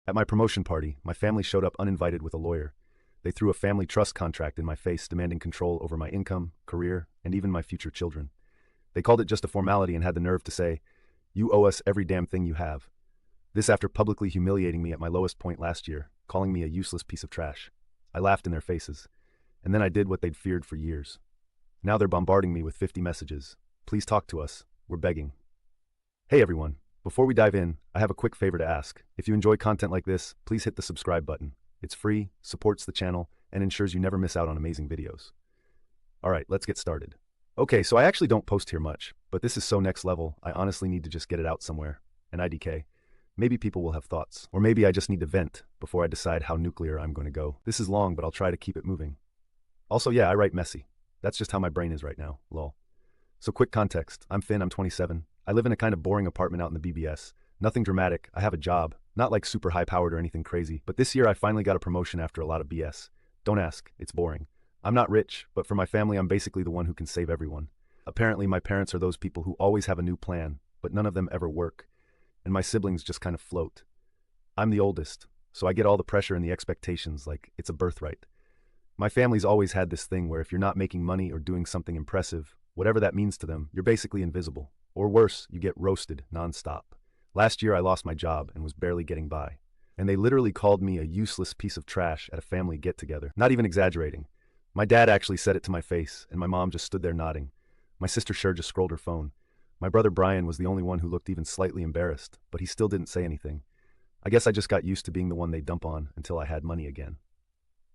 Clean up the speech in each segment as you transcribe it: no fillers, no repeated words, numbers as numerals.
At my promotion party, my family showed up uninvited with a lawyer. They threw a family trust contract in my face demanding control over my income, career, and even my future children. They called it just a formality and had the nerve to say, "You owe us every damn thing you have." This after publicly humiliating me at my lowest point last year, calling me a useless piece of trash. I laughed in their faces. And then I did what they'd feared for years. Now they're bombarding me with 50 messages. "Please talk to us. We're begging." Hey everyone. Before we dive in, I have a quick favor to ask. If you enjoy content like this, please hit the subscribe button. It's free, supports the channel, and ensures you never miss out on amazing videos. Alright, let's get started. Okay, so I actually don't post here much, but this is so next level, I honestly need to just get it out somewhere. And IDK. Maybe people will have thoughts. Or maybe I just need to vent before I decide how nuclear I'm going to go. This is long, but I'll try to keep it moving. Also, yeah, I write messy. That's just how my brain is right now, lol. So quick context, I'm Finn, I'm 27. I live in a kind of boring apartment out in the BBS. Nothing dramatic, I have a job. Not like super high-powered or anything crazy, but this year I finally got a promotion after a lot of BS. Don't ask, it's boring. I'm not rich, but for my family I'm basically the one who can save everyone. Apparently my parents are those people who always have a new plan, but none of them ever work. And my siblings just kind of float. I'm the oldest, so I get all the pressure and the expectations like it's a birthright. My family's always had this thing where if you're not making money or doing something impressive, whatever that means to them, you're basically invisible. Or worse, you get roasted nonstop. Last year I lost my job and was barely getting by. And they literally called me a useless piece of trash at a family get-together. Not even exaggerating. My dad actually said it to my face, and my mom just stood there nodding. My sister sure just scrolled her phone. My brother Brian was the only one who looked even slightly embarrassed, but he still didn't say anything. I guess I just got used to being the one they dump on until I had money again.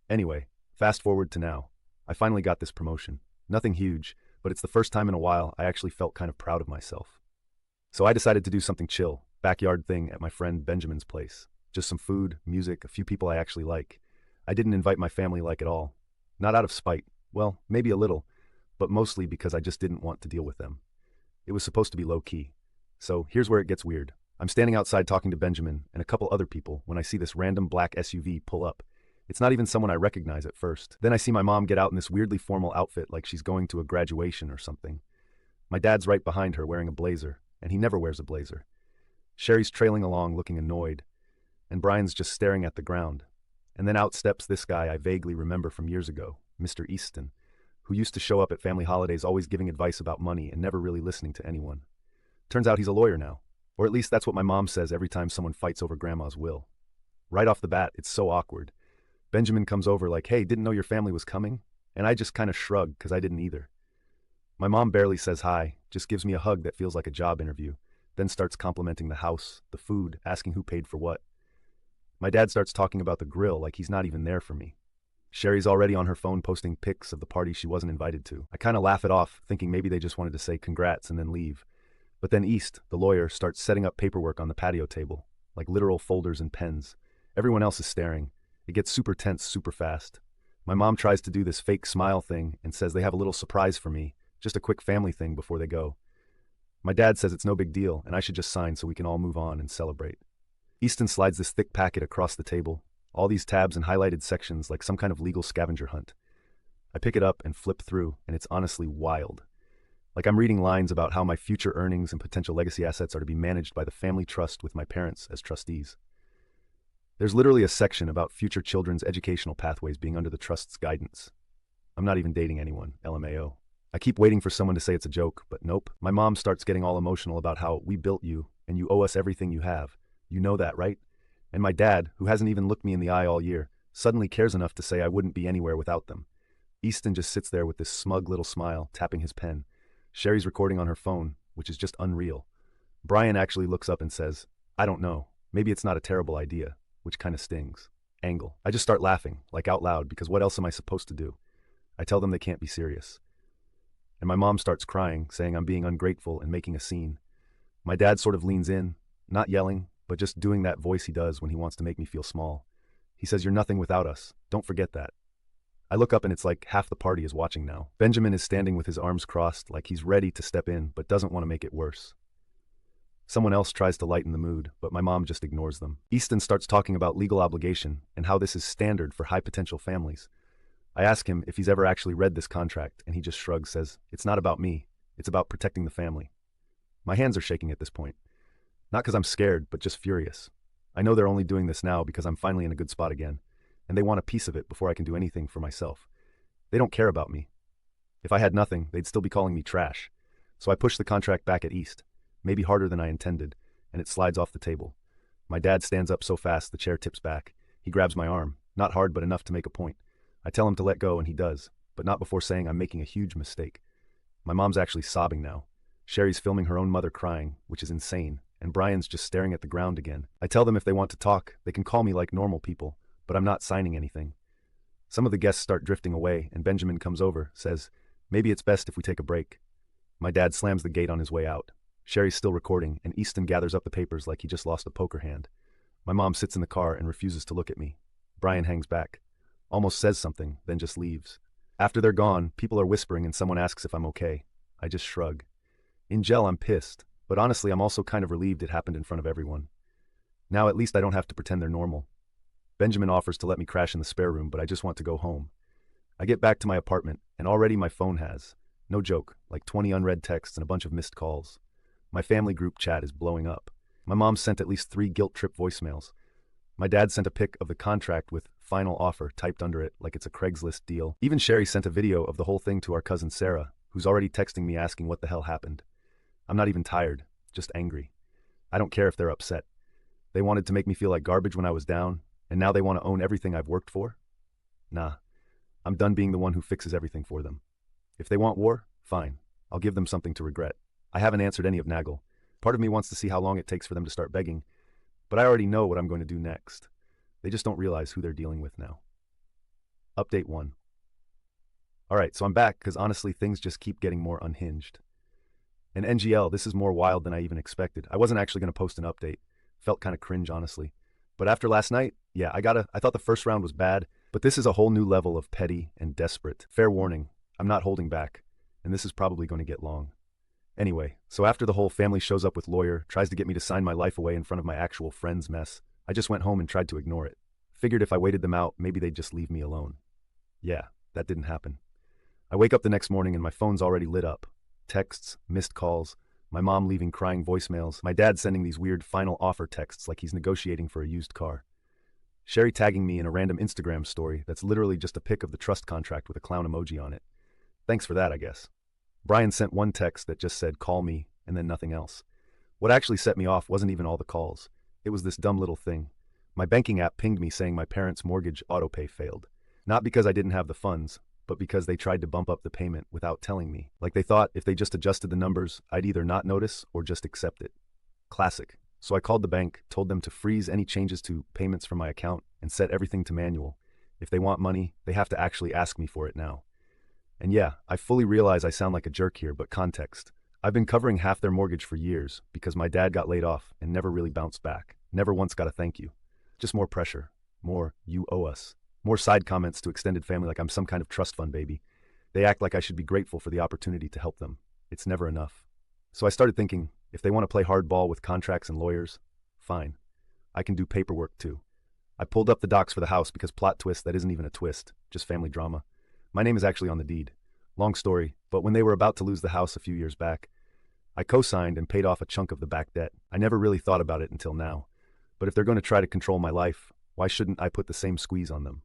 Anyway, fast forward to now. I finally got this promotion. Nothing huge, but it's the first time in a while I actually felt kind of proud of myself. So I decided to do something chill, backyard thing at my friend Benjamin's place. Just some food, music, a few people I actually like. I didn't invite my family like at all. Not out of spite. Well, maybe a little, but mostly because I just didn't want to deal with them. It was supposed to be low-key. So here's where it gets weird. I'm standing outside talking to Benjamin and a couple other people when I see this random black SUV pull up. It's not even someone I recognize at first. Then I see my mom get out in this weirdly formal outfit like she's going to a graduation or something. My dad's right behind her wearing a blazer, and he never wears a blazer. Sherry's trailing along looking annoyed, and Brian's just staring at the ground. And then out steps this guy I vaguely remember from years ago, Mr. Easton, who used to show up at family holidays always giving advice about money and never really listening to anyone. Turns out he's a lawyer now, or at least that's what my mom says every time someone fights over grandma's will. Right off the bat, it's so awkward. Benjamin comes over like, "Hey, didn't know your family was coming?" And I just kind of shrug because I didn't either. My mom barely says hi, just gives me a hug that feels like a job interview, then starts complimenting the house, the food, asking who paid for what. My dad starts talking about the grill like he's not even there for me. Sherry's already on her phone posting pics of the party she wasn't invited to. I kind of laugh it off, thinking maybe they just wanted to say congrats and then leave. But then East, the lawyer, starts setting up paperwork on the patio table, like literal folders and pens. Everyone else is staring. It gets super tense super fast. My mom tries to do this fake smile thing and says they have a little surprise for me, just a quick family thing before they go. My dad says it's no big deal and I should just sign so we can all move on and celebrate. Easton slides this thick packet across the table, all these tabs and highlighted sections like some kind of legal scavenger hunt. I pick it up and flip through, and it's honestly wild. Like I'm reading lines about how my future earnings and potential legacy assets are to be managed by the family trust with my parents as trustees. There's literally a section about future children's educational pathways being under the trust's guidance. I'm not even dating anyone, LMAO. I keep waiting for someone to say it's a joke, but nope. My mom starts getting all emotional about how we built you, and you owe us everything you have. You know that, right? And my dad, who hasn't even looked me in the eye all year, suddenly cares enough to say I wouldn't be anywhere without them. Easton just sits there with this smug little smile, tapping his pen. Sherry's recording on her phone, which is just unreal. Brian actually looks up and says, "I don't know. Maybe it's not a terrible idea," which kind of stings. Angle. I just start laughing, like out loud, because what else am I supposed to do? I tell them they can't be serious. And my mom starts crying, saying I'm being ungrateful and making a scene. My dad sort of leans in, not yelling, but just doing that voice he does when he wants to make me feel small. He says, "You're nothing without us. Don't forget that." I look up and it's like half the party is watching now. Benjamin is standing with his arms crossed like he's ready to step in but doesn't want to make it worse. Someone else tries to lighten the mood, but my mom just ignores them. Easton starts talking about legal obligation and how this is standard for high-potential families. I ask him if he's ever actually read this contract, and he just shrugs, says, "It's not about me. It's about protecting the family." My hands are shaking at this point. Not because I'm scared, but just furious. I know they're only doing this now because I'm finally in a good spot again, and they want a piece of it before I can do anything for myself. They don't care about me. If I had nothing, they'd still be calling me trash. So I push the contract back at East, maybe harder than I intended, and it slides off the table. My dad stands up so fast the chair tips back. He grabs my arm, not hard but enough to make a point. I tell him to let go and he does, but not before saying I'm making a huge mistake. My mom's actually sobbing now. Sherry's filming her own mother crying, which is insane, and Brian's just staring at the ground again. I tell them if they want to talk, they can call me like normal people, but I'm not signing anything. Some of the guests start drifting away and Benjamin comes over, says, maybe it's best if we take a break. My dad slams the gate on his way out. Sherry's still recording, and Easton gathers up the papers like he just lost a poker hand. My mom sits in the car and refuses to look at me. Brian hangs back, almost says something, then just leaves. After they're gone, people are whispering and someone asks if I'm okay. I just shrug. In gel, I'm pissed, but honestly, I'm also kind of relieved it happened in front of everyone. Now at least I don't have to pretend they're normal. Benjamin offers to let me crash in the spare room, but I just want to go home. I get back to my apartment, and already my phone has, no joke, like 20 unread texts and a bunch of missed calls. My family group chat is blowing up. My mom sent at least 3 guilt trip voicemails. My dad sent a pic of the contract with final offer typed under it like it's a Craigslist deal. Even Sherry sent a video of the whole thing to our cousin Sarah, who's already texting me asking what the hell happened. I'm not even tired, just angry. I don't care if they're upset. They wanted to make me feel like garbage when I was down, and now they want to own everything I've worked for? Nah, I'm done being the one who fixes everything for them. If they want war, fine. I'll give them something to regret. I haven't answered any of Nagel. Part of me wants to see how long it takes for them to start begging, but I already know what I'm going to do next. They just don't realize who they're dealing with now. Update 1. Alright, so I'm back because honestly things just keep getting more unhinged. And NGL, this is more wild than I even expected. I wasn't actually going to post an update. Felt kind of cringe, honestly. But after last night, yeah, I thought the first round was bad, but this is a whole new level of petty and desperate. Fair warning, I'm not holding back, and this is probably going to get long. Anyway, so after the whole family shows up with lawyer, tries to get me to sign my life away in front of my actual friend's mess, I just went home and tried to ignore it. Figured if I waited them out, maybe they'd just leave me alone. Yeah, that didn't happen. I wake up the next morning and my phone's already lit up. Texts, missed calls, my mom leaving crying voicemails, my dad sending these weird final offer texts like he's negotiating for a used car. Sherry tagging me in a random Instagram story that's literally just a pic of the trust contract with a clown emoji on it. Thanks for that, I guess. Brian sent one text that just said, call me, and then nothing else. What actually set me off wasn't even all the calls. It was this dumb little thing. My banking app pinged me saying my parents' mortgage autopay failed. Not because I didn't have the funds, but because they tried to bump up the payment without telling me. Like they thought if they just adjusted the numbers, I'd either not notice or just accept it. Classic. So I called the bank, told them to freeze any changes to payments from my account, and set everything to manual. If they want money, they have to actually ask me for it now. And yeah, I fully realize I sound like a jerk here, but context. I've been covering half their mortgage for years because my dad got laid off and never really bounced back. Never once got a thank you. Just more pressure. More, you owe us. More side comments to extended family like I'm some kind of trust fund baby. They act like I should be grateful for the opportunity to help them. It's never enough. So I started thinking, if they want to play hardball with contracts and lawyers, fine. I can do paperwork too. I pulled up the docs for the house because plot twist that isn't even a twist, just family drama. My name is actually on the deed. Long story, but when they were about to lose the house a few years back, I co-signed and paid off a chunk of the back debt. I never really thought about it until now. But if they're going to try to control my life, why shouldn't I put the same squeeze on them?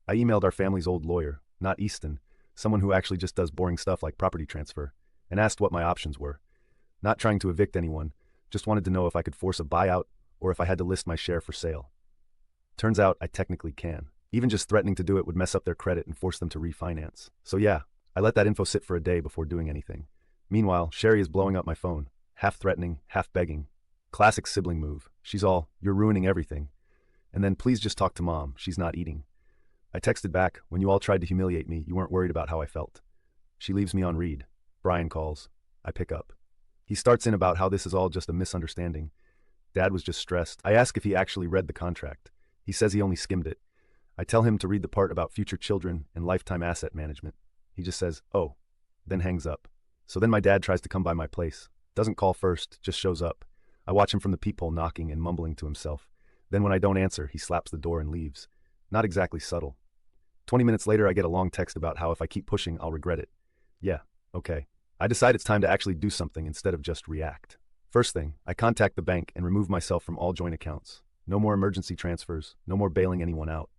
I emailed our family's old lawyer, not Easton, someone who actually just does boring stuff like property transfer, and asked what my options were. Not trying to evict anyone, just wanted to know if I could force a buyout or if I had to list my share for sale. Turns out I technically can. Even just threatening to do it would mess up their credit and force them to refinance. So yeah, I let that info sit for a day before doing anything. Meanwhile, Sherry is blowing up my phone, half threatening, half begging. Classic sibling move. She's all, you're ruining everything. And then please just talk to mom, she's not eating. I texted back, when you all tried to humiliate me, you weren't worried about how I felt. She leaves me on read. Brian calls. I pick up. He starts in about how this is all just a misunderstanding. Dad was just stressed. I ask if he actually read the contract. He says he only skimmed it. I tell him to read the part about future children and lifetime asset management. He just says, oh, then hangs up. So then my dad tries to come by my place. Doesn't call first, just shows up. I watch him from the peephole knocking and mumbling to himself. Then when I don't answer, he slaps the door and leaves. Not exactly subtle. 20 minutes later, I get a long text about how if I keep pushing, I'll regret it. Yeah, okay. I decide it's time to actually do something instead of just react. First thing, I contact the bank and remove myself from all joint accounts. No more emergency transfers, no more bailing anyone out.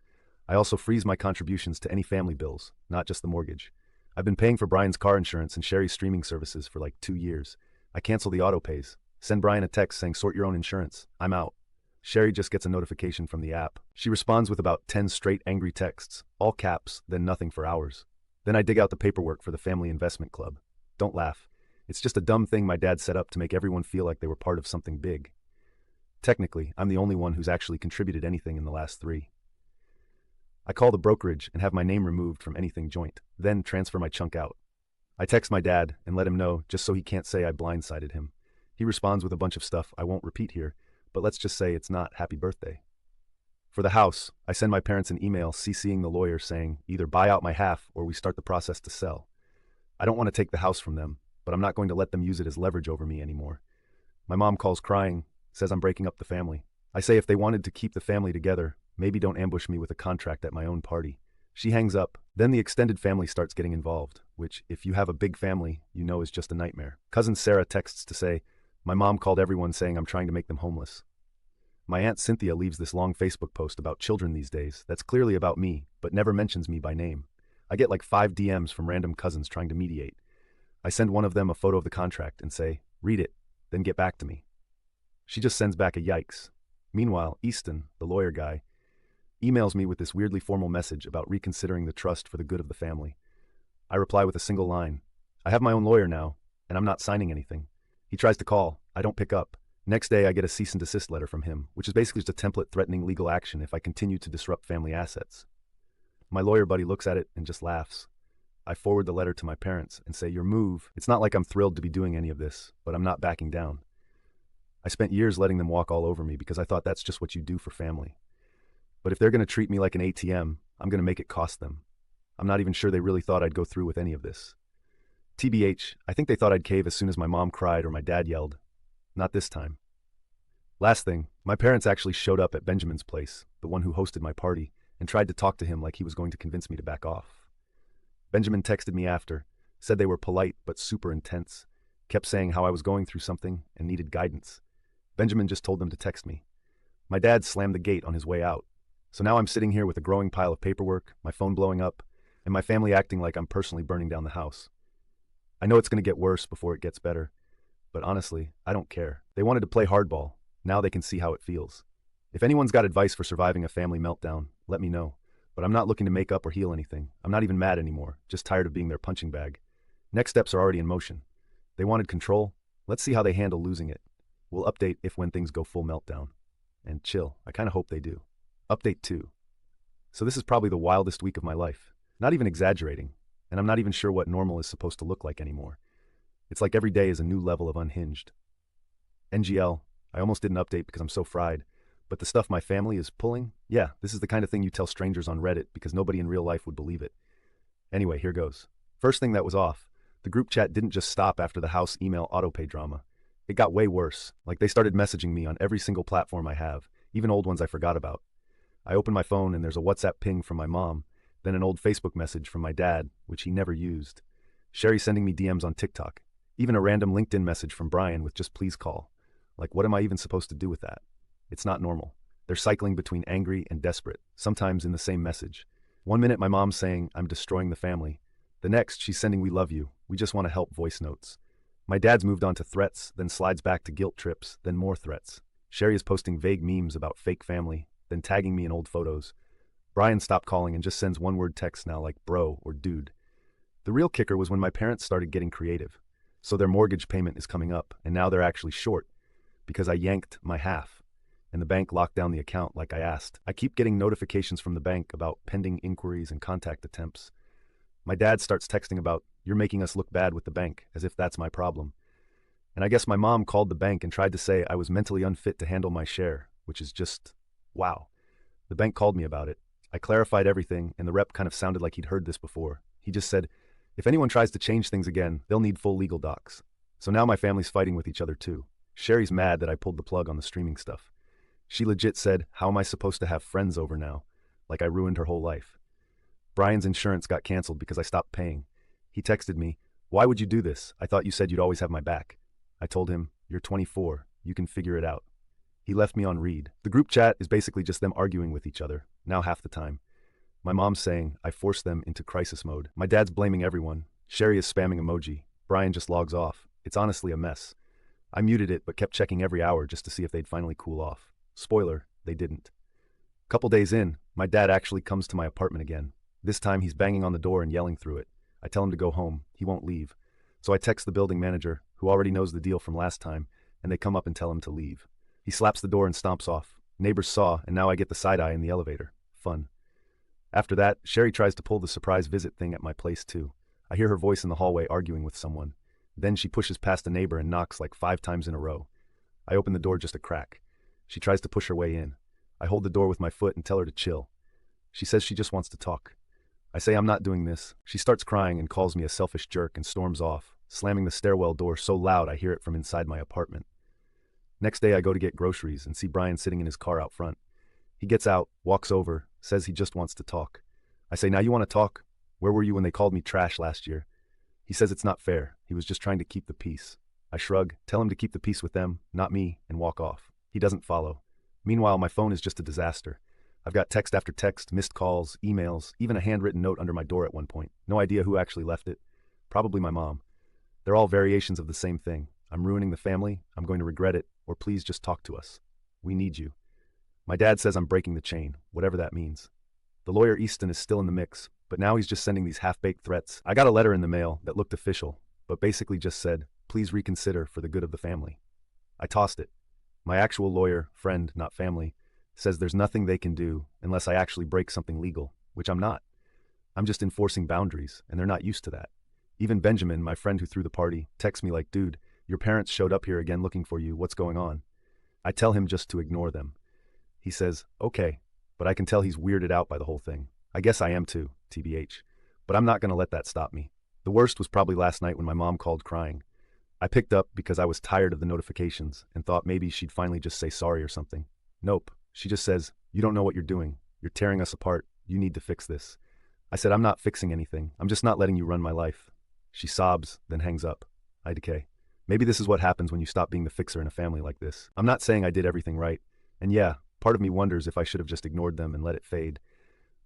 I also freeze my contributions to any family bills, not just the mortgage. I've been paying for Brian's car insurance and Sherry's streaming services for like 2 years. I cancel the auto pays. Send Brian a text saying sort your own insurance. I'm out. Sherry just gets a notification from the app. She responds with about 10 straight angry texts, all caps, then nothing for hours. Then I dig out the paperwork for the family investment club. Don't laugh. It's just a dumb thing my dad set up to make everyone feel like they were part of something big. Technically, I'm the only one who's actually contributed anything in the last 3. I call the brokerage and have my name removed from anything joint, then transfer my chunk out. I text my dad and let him know just so he can't say I blindsided him. He responds with a bunch of stuff I won't repeat here, but let's just say it's not happy birthday. For the house, I send my parents an email CCing the lawyer saying either buy out my half or we start the process to sell. I don't want to take the house from them, but I'm not going to let them use it as leverage over me anymore. My mom calls crying, says I'm breaking up the family. I say if they wanted to keep the family together, maybe don't ambush me with a contract at my own party. She hangs up. Then the extended family starts getting involved, which, if you have a big family, you know is just a nightmare. Cousin Sarah texts to say, my mom called everyone saying I'm trying to make them homeless. My Aunt Cynthia leaves this long Facebook post about children these days that's clearly about me, but never mentions me by name. I get like 5 DMs from random cousins trying to mediate. I send one of them a photo of the contract and say, read it, then get back to me. She just sends back a yikes. Meanwhile, Easton, the lawyer guy, emails me with this weirdly formal message about reconsidering the trust for the good of the family. I reply with a single line. I have my own lawyer now, and I'm not signing anything. He tries to call. I don't pick up. Next day, I get a cease and desist letter from him, which is basically just a template threatening legal action if I continue to disrupt family assets. My lawyer buddy looks at it and just laughs. I forward the letter to my parents and say, your move, it's not like I'm thrilled to be doing any of this, but I'm not backing down. I spent years letting them walk all over me because I thought that's just what you do for family. But if they're going to treat me like an ATM, I'm going to make it cost them. I'm not even sure they really thought I'd go through with any of this. TBH, I think they thought I'd cave as soon as my mom cried or my dad yelled. Not this time. Last thing, my parents actually showed up at Benjamin's place, the one who hosted my party, and tried to talk to him like he was going to convince me to back off. Benjamin texted me after, said they were polite but super intense, kept saying how I was going through something and needed guidance. Benjamin just told them to text me. My dad slammed the gate on his way out. So now I'm sitting here with a growing pile of paperwork, my phone blowing up, and my family acting like I'm personally burning down the house. I know it's going to get worse before it gets better, but honestly, I don't care. They wanted to play hardball. Now they can see how it feels. If anyone's got advice for surviving a family meltdown, let me know. But I'm not looking to make up or heal anything. I'm not even mad anymore, just tired of being their punching bag. Next steps are already in motion. They wanted control. Let's see how they handle losing it. We'll update if when things go full meltdown. And chill, I kind of hope they do. Update 2. So this is probably the wildest week of my life. Not even exaggerating. And I'm not even sure what normal is supposed to look like anymore. It's like every day is a new level of unhinged. NGL, I almost didn't update because I'm so fried. But the stuff my family is pulling? Yeah, this is the kind of thing you tell strangers on Reddit because nobody in real life would believe it. Anyway, here goes. First thing that was off. The group chat didn't just stop after the house email autopay drama. It got way worse. Like they started messaging me on every single platform I have, even old ones I forgot about. I open my phone and there's a WhatsApp ping from my mom, then an old Facebook message from my dad, which he never used. Sherry sending me DMs on TikTok. Even a random LinkedIn message from Brian with just please call. Like, what am I even supposed to do with that? It's not normal. They're cycling between angry and desperate, sometimes in the same message. One minute my mom's saying, I'm destroying the family. The next, she's sending we love you, we just want to help voice notes. My dad's moved on to threats, then slides back to guilt trips, then more threats. Sherry is posting vague memes about fake family, then tagging me in old photos. Brian stopped calling and just sends one-word texts now like bro or dude. The real kicker was when my parents started getting creative. So their mortgage payment is coming up, and now they're actually short, because I yanked my half, and the bank locked down the account like I asked. I keep getting notifications from the bank about pending inquiries and contact attempts. My dad starts texting about, you're making us look bad with the bank, as if that's my problem. And I guess my mom called the bank and tried to say I was mentally unfit to handle my share, which is just, wow. The bank called me about it. I clarified everything, and the rep kind of sounded like he'd heard this before. He just said, if anyone tries to change things again, they'll need full legal docs. So now my family's fighting with each other too. Sherry's mad that I pulled the plug on the streaming stuff. She legit said, how am I supposed to have friends over now? Like I ruined her whole life. Brian's insurance got canceled because I stopped paying. He texted me, why would you do this? I thought you said you'd always have my back. I told him, you're 24, you can figure it out. He left me on read. The group chat is basically just them arguing with each other, now half the time. My mom's saying I forced them into crisis mode. My dad's blaming everyone. Sherry is spamming emoji. Brian just logs off. It's honestly a mess. I muted it but kept checking every hour just to see if they'd finally cool off. Spoiler, they didn't. Couple days in, my dad actually comes to my apartment again. This time he's banging on the door and yelling through it. I tell him to go home. He won't leave. So I text the building manager, who already knows the deal from last time, and they come up and tell him to leave. He slaps the door and stomps off. Neighbors saw, and now I get the side eye in the elevator. Fun. After that, Sherry tries to pull the surprise visit thing at my place too. I hear her voice in the hallway arguing with someone. Then she pushes past a neighbor and knocks like 5 times in a row. I open the door just a crack. She tries to push her way in. I hold the door with my foot and tell her to chill. She says she just wants to talk. I say I'm not doing this. She starts crying and calls me a selfish jerk and storms off, slamming the stairwell door so loud I hear it from inside my apartment. Next day I go to get groceries and see Brian sitting in his car out front. He gets out, walks over, says he just wants to talk. I say, now you want to talk? Where were you when they called me trash last year? He says it's not fair. He was just trying to keep the peace. I shrug, tell him to keep the peace with them, not me, and walk off. He doesn't follow. Meanwhile, my phone is just a disaster. I've got text after text, missed calls, emails, even a handwritten note under my door at one point. No idea who actually left it. Probably my mom. They're all variations of the same thing. I'm ruining the family, I'm going to regret it, or please just talk to us. We need you. My dad says I'm breaking the chain, whatever that means. The lawyer Easton is still in the mix, but now he's just sending these half-baked threats. I got a letter in the mail that looked official, but basically just said, please reconsider for the good of the family. I tossed it. My actual lawyer, friend, not family, says there's nothing they can do unless I actually break something legal, which I'm not. I'm just enforcing boundaries, and they're not used to that. Even Benjamin, my friend who threw the party, texts me like, dude, your parents showed up here again looking for you, what's going on? I tell him just to ignore them. He says, okay, but I can tell he's weirded out by the whole thing. I guess I am too, TBH. But I'm not going to let that stop me. The worst was probably last night when my mom called crying. I picked up because I was tired of the notifications and thought maybe she'd finally just say sorry or something. Nope. She just says, you don't know what you're doing. You're tearing us apart. You need to fix this. I said, I'm not fixing anything. I'm just not letting you run my life. She sobs, then hangs up. I decay. Maybe this is what happens when you stop being the fixer in a family like this. I'm not saying I did everything right. And yeah, part of me wonders if I should have just ignored them and let it fade.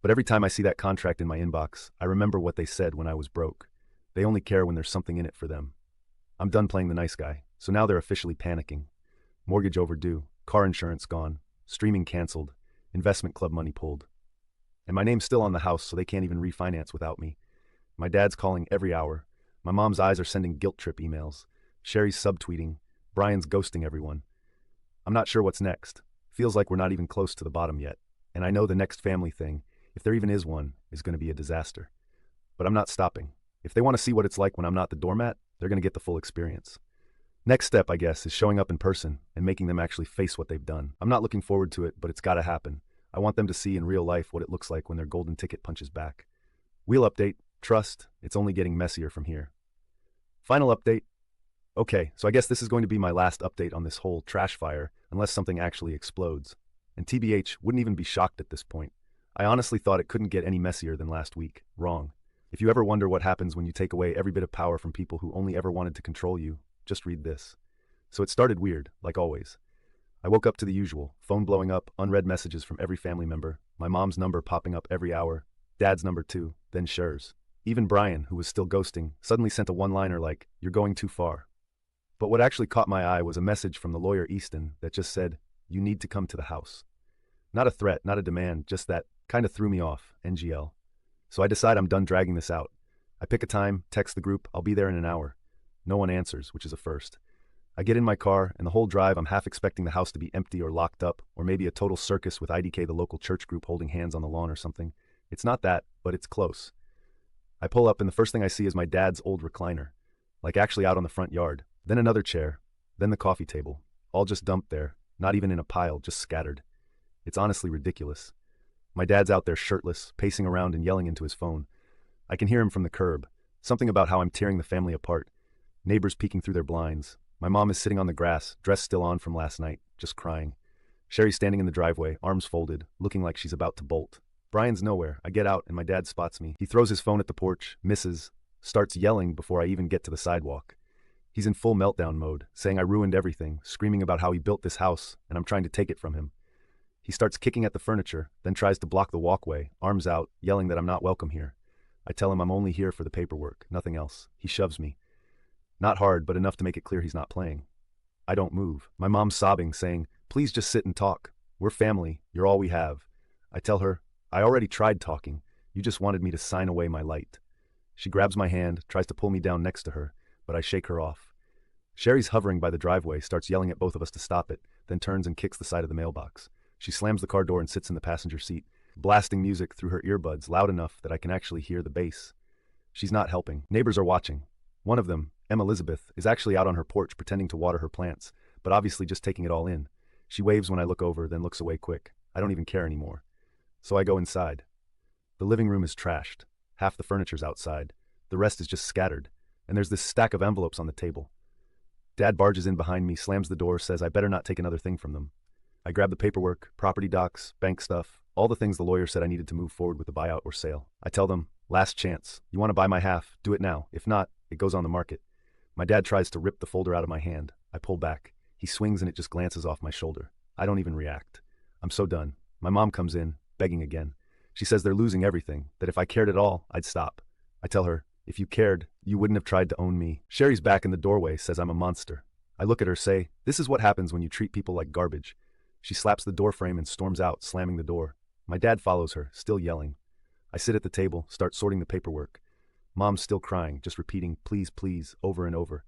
But every time I see that contract in my inbox, I remember what they said when I was broke. They only care when there's something in it for them. I'm done playing the nice guy, so now they're officially panicking. Mortgage overdue, car insurance gone, streaming canceled, investment club money pulled. And my name's still on the house, so they can't even refinance without me. My dad's calling every hour. My mom's eyes are sending guilt trip emails. Sherry's subtweeting. Brian's ghosting everyone. I'm not sure what's next. Feels like we're not even close to the bottom yet. And I know the next family thing, if there even is one, is going to be a disaster. But I'm not stopping. If they want to see what it's like when I'm not the doormat, they're going to get the full experience. Next step, I guess, is showing up in person and making them actually face what they've done. I'm not looking forward to it, but it's got to happen. I want them to see in real life what it looks like when their golden ticket punches back. Wheel update. Trust, it's only getting messier from here. Final update. Okay, so I guess this is going to be my last update on this whole trash fire, unless something actually explodes. And TBH wouldn't even be shocked at this point. I honestly thought it couldn't get any messier than last week. Wrong. If you ever wonder what happens when you take away every bit of power from people who only ever wanted to control you, just read this. So it started weird, like always. I woke up to the usual, phone blowing up, unread messages from every family member, my mom's number popping up every hour, dad's number too, then Cher's. Even Brian, who was still ghosting, suddenly sent a one-liner like, you're going too far. But what actually caught my eye was a message from the lawyer Easton that just said, you need to come to the house. Not a threat, not a demand, just that kind of threw me off, NGL. So I decide I'm done dragging this out. I pick a time, text the group, I'll be there in an hour. No one answers, which is a first. I get in my car, and the whole drive I'm half expecting the house to be empty or locked up, or maybe a total circus with IDK, the local church group, holding hands on the lawn or something. It's not that, but it's close. I pull up and the first thing I see is my dad's old recliner, like actually out on the front yard, then another chair, then the coffee table, all just dumped there, not even in a pile, just scattered. It's honestly ridiculous. My dad's out there shirtless, pacing around and yelling into his phone. I can hear him from the curb, something about how I'm tearing the family apart. Neighbors peeking through their blinds. My mom is sitting on the grass, dress still on from last night, just crying. Sherry's standing in the driveway, arms folded, looking like she's about to bolt. Brian's nowhere. I get out and my dad spots me. He throws his phone at the porch, misses, starts yelling before I even get to the sidewalk. He's in full meltdown mode, saying I ruined everything, screaming about how he built this house, and I'm trying to take it from him. He starts kicking at the furniture, then tries to block the walkway, arms out, yelling that I'm not welcome here. I tell him I'm only here for the paperwork, nothing else. He shoves me. Not hard, but enough to make it clear he's not playing. I don't move. My mom's sobbing, saying, please just sit and talk. We're family. You're all we have. I tell her, I already tried talking. You just wanted me to sign away my light. She grabs my hand, tries to pull me down next to her, but I shake her off. Sherry's hovering by the driveway, starts yelling at both of us to stop it, then turns and kicks the side of the mailbox. She slams the car door and sits in the passenger seat, blasting music through her earbuds loud enough that I can actually hear the bass. She's not helping. Neighbors are watching. One of them, Elizabeth, is actually out on her porch pretending to water her plants, but obviously just taking it all in. She waves when I look over, then looks away quick. I don't even care anymore. So I go inside. The living room is trashed. Half the furniture's outside. The rest is just scattered. And there's this stack of envelopes on the table. Dad barges in behind me, slams the door, says I better not take another thing from them. I grab the paperwork, property docs, bank stuff, all the things the lawyer said I needed to move forward with the buyout or sale. I tell them, last chance. You want to buy my half? Do it now. If not, it goes on the market. My dad tries to rip the folder out of my hand. I pull back. He swings and it just glances off my shoulder. I don't even react. I'm so done. My mom comes in, begging again. She says they're losing everything, that if I cared at all, I'd stop. I tell her, if you cared, you wouldn't have tried to own me. Sherry's back in the doorway, says I'm a monster. I look at her, say, this is what happens when you treat people like garbage. She slaps the door frame and storms out, slamming the door. My dad follows her, still yelling. I sit at the table, start sorting the paperwork. Mom's still crying, just repeating, please, please, over and over.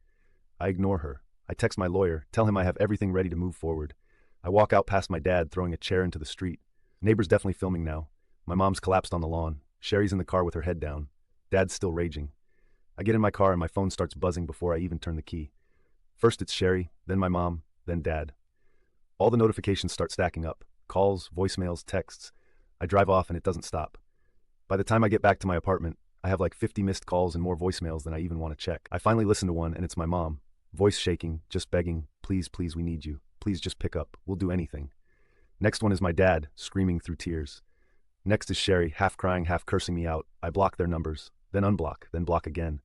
I ignore her. I text my lawyer, tell him I have everything ready to move forward. I walk out past my dad, throwing a chair into the street. Neighbor's definitely filming now. My mom's collapsed on the lawn. Sherry's in the car with her head down. Dad's still raging. I get in my car and my phone starts buzzing before I even turn the key. First it's Sherry, then my mom, then Dad. All the notifications start stacking up. Calls, voicemails, texts. I drive off and it doesn't stop. By the time I get back to my apartment, I have like 50 missed calls and more voicemails than I even want to check. I finally listen to one and it's my mom. Voice shaking, just begging, please, please, we need you. Please just pick up. We'll do anything. Next one is my dad, screaming through tears. Next is Sherry, half crying, half cursing me out. I block their numbers, then unblock, then block again.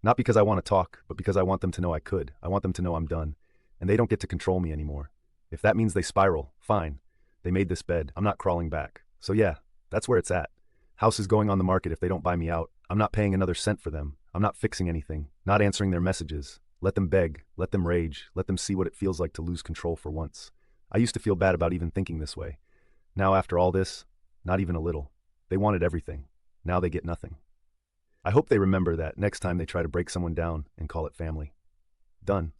Not because I want to talk, but because I want them to know I could. I want them to know I'm done. And they don't get to control me anymore. If that means they spiral, fine. They made this bed. I'm not crawling back. So yeah, that's where it's at. House is going on the market if they don't buy me out. I'm not paying another cent for them. I'm not fixing anything, not answering their messages. Let them beg, let them rage, let them see what it feels like to lose control for once. I used to feel bad about even thinking this way. Now after all this, not even a little. They wanted everything. Now they get nothing. I hope they remember that next time they try to break someone down and call it family. Done.